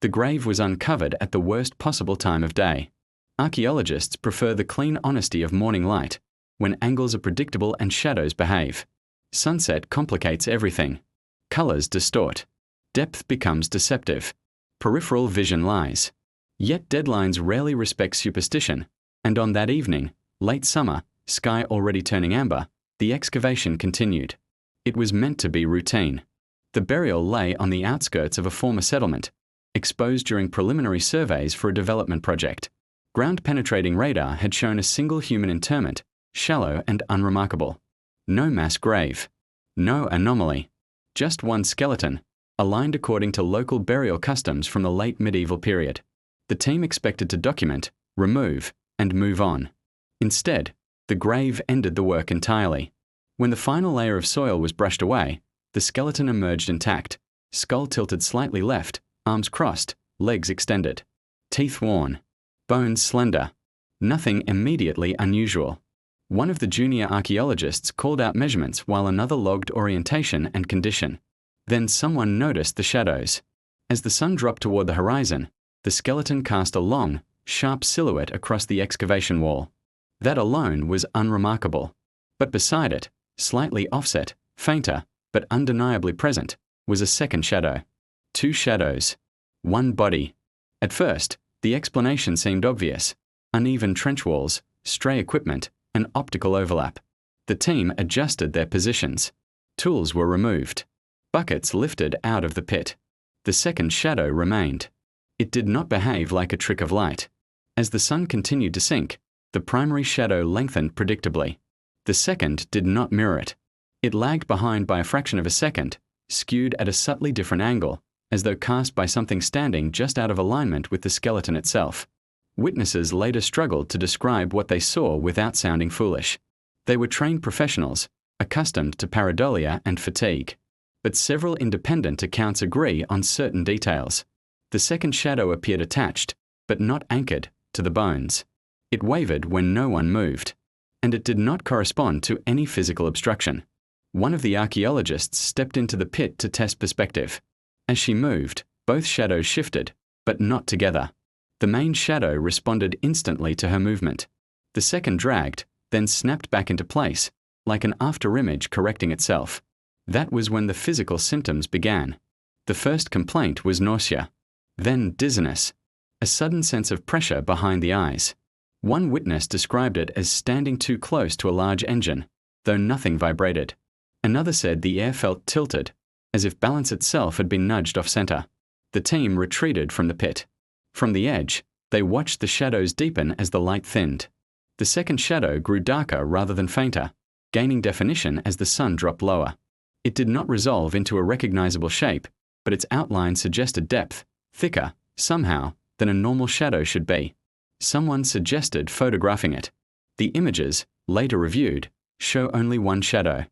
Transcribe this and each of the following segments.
The grave was uncovered at the worst possible time of day. Archaeologists prefer the clean honesty of morning light, when angles are predictable and shadows behave. Sunset complicates everything. Colors distort. Depth becomes deceptive. Peripheral vision lies. Yet deadlines rarely respect superstition, and on that evening, late summer, sky already turning amber, the excavation continued. It was meant to be routine. The burial lay on the outskirts of a former settlement, exposed during preliminary surveys for a development project. Ground-penetrating radar had shown a single human interment, shallow and unremarkable. No mass grave. No anomaly. Just one skeleton, aligned according to local burial customs from the late medieval period. The team expected to document, remove, and move on. Instead, the grave ended the work entirely. When the final layer of soil was brushed away, the skeleton emerged intact, skull tilted slightly left, arms crossed, legs extended. Teeth worn. Bones slender. Nothing immediately unusual. One of the junior archaeologists called out measurements while another logged orientation and condition. Then someone noticed the shadows. As the sun dropped toward the horizon, the skeleton cast a long, sharp silhouette across the excavation wall. That alone was unremarkable. But beside it, slightly offset, fainter, but undeniably present, was a second shadow. Two shadows. One body. At first, the explanation seemed obvious. Uneven trench walls, stray equipment, and optical overlap. The team adjusted their positions. Tools were removed. Buckets lifted out of the pit. The second shadow remained. It did not behave like a trick of light. As the sun continued to sink, the primary shadow lengthened predictably. The second did not mirror it. It lagged behind by a fraction of a second, skewed at a subtly different angle, as though cast by something standing just out of alignment with the skeleton itself. Witnesses later struggled to describe what they saw without sounding foolish. They were trained professionals, accustomed to pareidolia and fatigue. But several independent accounts agree on certain details. The second shadow appeared attached, but not anchored, to the bones. It wavered when no one moved. And it did not correspond to any physical obstruction. One of the archaeologists stepped into the pit to test perspective. As she moved, both shadows shifted, but not together. The main shadow responded instantly to her movement. The second dragged, then snapped back into place, like an afterimage correcting itself. That was when the physical symptoms began. The first complaint was nausea. Then dizziness. A sudden sense of pressure behind the eyes. One witness described it as standing too close to a large engine, though nothing vibrated. Another said the air felt tilted, as if balance itself had been nudged off-center. The team retreated from the pit. From the edge, they watched the shadows deepen as the light thinned. The second shadow grew darker rather than fainter, gaining definition as the sun dropped lower. It did not resolve into a recognizable shape, but its outline suggested depth, thicker, somehow, than a normal shadow should be. Someone suggested photographing it. The images, later reviewed, show only one shadow.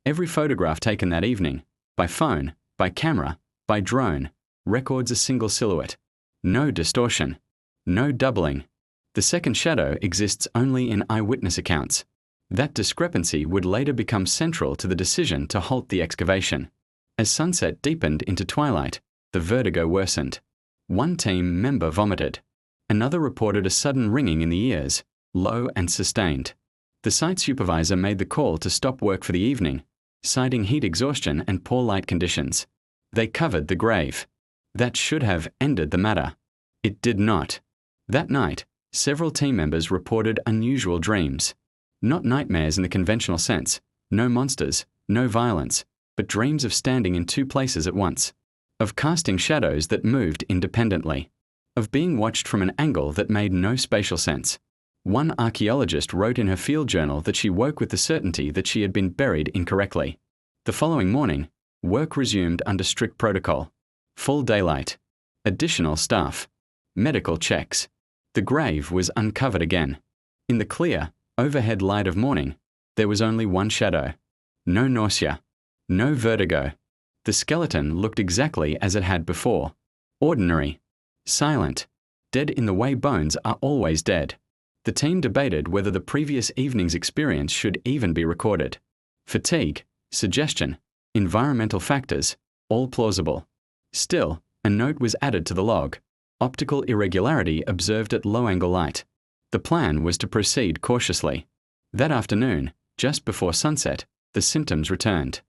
Every photograph taken that evening, by phone, by camera, by drone, records a single silhouette. No distortion. No doubling. The second shadow exists only in eyewitness accounts. That discrepancy would later become central to the decision to halt the excavation. As sunset deepened into twilight, the vertigo worsened. One team member vomited. Another reported a sudden ringing in the ears, low and sustained. The site supervisor made the call to stop work for the evening, citing heat exhaustion and poor light conditions. They covered the grave. That should have ended the matter. It did not. That night, several team members reported unusual dreams. Not nightmares in the conventional sense, no monsters, no violence, but dreams of standing in two places at once. Of casting shadows that moved independently. Of being watched from an angle that made no spatial sense. One archaeologist wrote in her field journal that she woke with the certainty that she had been buried incorrectly. The following morning, work resumed under strict protocol. Full daylight. Additional staff. Medical checks. The grave was uncovered again. In the clear, overhead light of morning, there was only one shadow. No nausea. No vertigo. The skeleton looked exactly as it had before. Ordinary. Silent. Dead in the way bones are always dead. The team debated whether the previous evening's experience should even be recorded. Fatigue, suggestion, environmental factors, all plausible. Still, A note was added to the log. Optical irregularity observed at low-angle light. The plan was to proceed cautiously. That afternoon, just before sunset, the symptoms returned.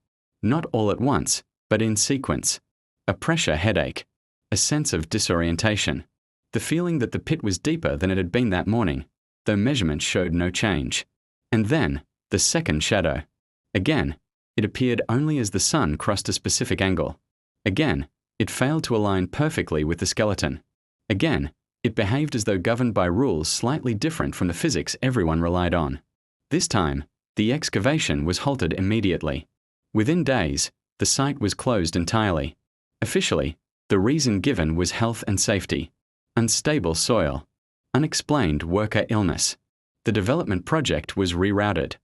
Not all at once, but in sequence. A pressure headache. A sense of disorientation. The feeling that the pit was deeper than it had been that morning, though measurements showed no change. And then, the second shadow. Again, it appeared only as the sun crossed a specific angle. Again, it failed to align perfectly with the skeleton. Again, it behaved as though governed by rules slightly different from the physics everyone relied on. This time, the excavation was halted immediately. Within days, the site was closed entirely. Officially, the reason given was health and safety. Unstable soil. Unexplained worker illness. The development project was rerouted.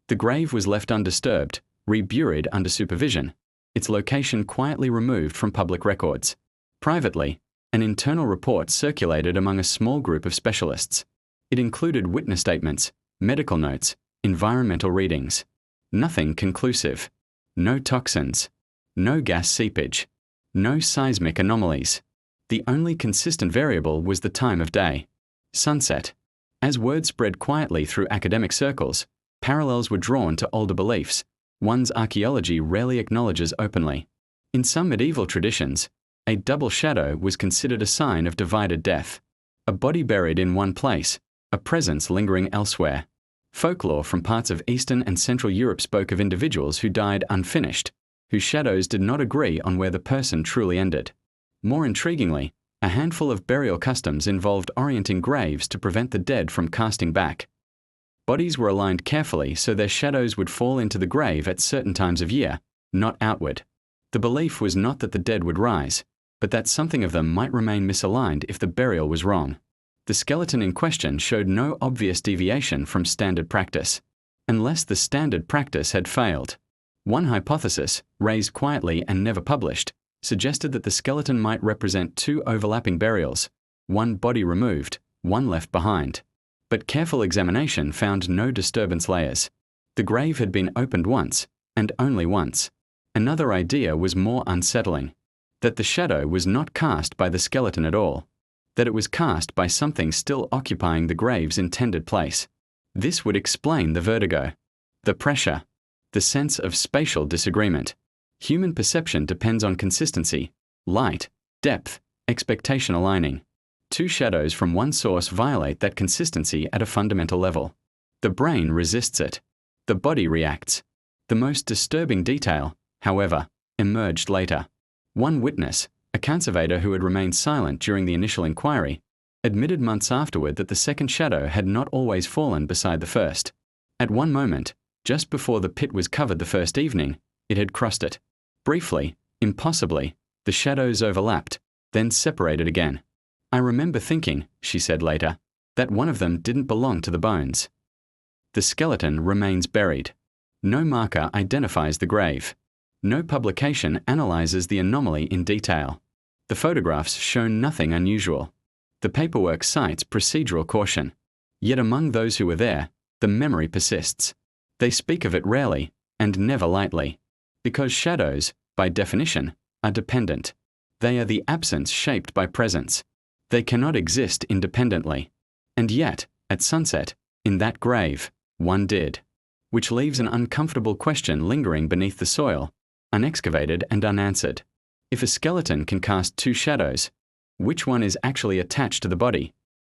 The grave was left undisturbed, reburied under supervision, its location quietly removed from public records. Privately, an internal report circulated among a small group of specialists. It included witness statements, medical notes, environmental readings. Nothing conclusive. No toxins. No gas seepage. No seismic anomalies. The only consistent variable was the time of day. Sunset. As word spread quietly through academic circles, parallels were drawn to older beliefs, ones archaeology rarely acknowledges openly. In some medieval traditions, a double shadow was considered a sign of divided death. A body buried in one place, a presence lingering elsewhere. Folklore from parts of Eastern and Central Europe spoke of individuals who died unfinished, whose shadows did not agree on where the person truly ended. More intriguingly, a handful of burial customs involved orienting graves to prevent the dead from casting back. Bodies were aligned carefully so their shadows would fall into the grave at certain times of year, not outward. The belief was not that the dead would rise, but that something of them might remain misaligned if the burial was wrong. The skeleton in question showed no obvious deviation from standard practice, unless the standard practice had failed. One hypothesis, raised quietly and never published, suggested that the skeleton might represent two overlapping burials, one body removed, one left behind. But careful examination found no disturbance layers. The grave had been opened once, and only once. Another idea was more unsettling. That the shadow was not cast by the skeleton at all. That it was cast by something still occupying the grave's intended place. This would explain the vertigo, the pressure, the sense of spatial disagreement. Human perception depends on consistency, light, depth, expectation aligning. Two shadows from one source violate that consistency at a fundamental level. The brain resists it. The body reacts. The most disturbing detail, however, emerged later. One witness, a conservator who had remained silent during the initial inquiry, admitted months afterward that the second shadow had not always fallen beside the first. At one moment, just before the pit was covered the first evening, it had crossed it. Briefly, impossibly, the shadows overlapped, then separated again. I remember thinking, she said later, that one of them didn't belong to the bones. The skeleton remains buried. No marker identifies the grave. No publication analyzes the anomaly in detail. The photographs show nothing unusual. The paperwork cites procedural caution. Yet among those who were there, the memory persists. They speak of it rarely, and never lightly. Because shadows, by definition, are dependent. They are the absence shaped by presence. They cannot exist independently. And yet, at sunset, in that grave, one did. Which leaves an uncomfortable question lingering beneath the soil, unexcavated and unanswered. If a skeleton can cast two shadows, which one is actually attached to the body?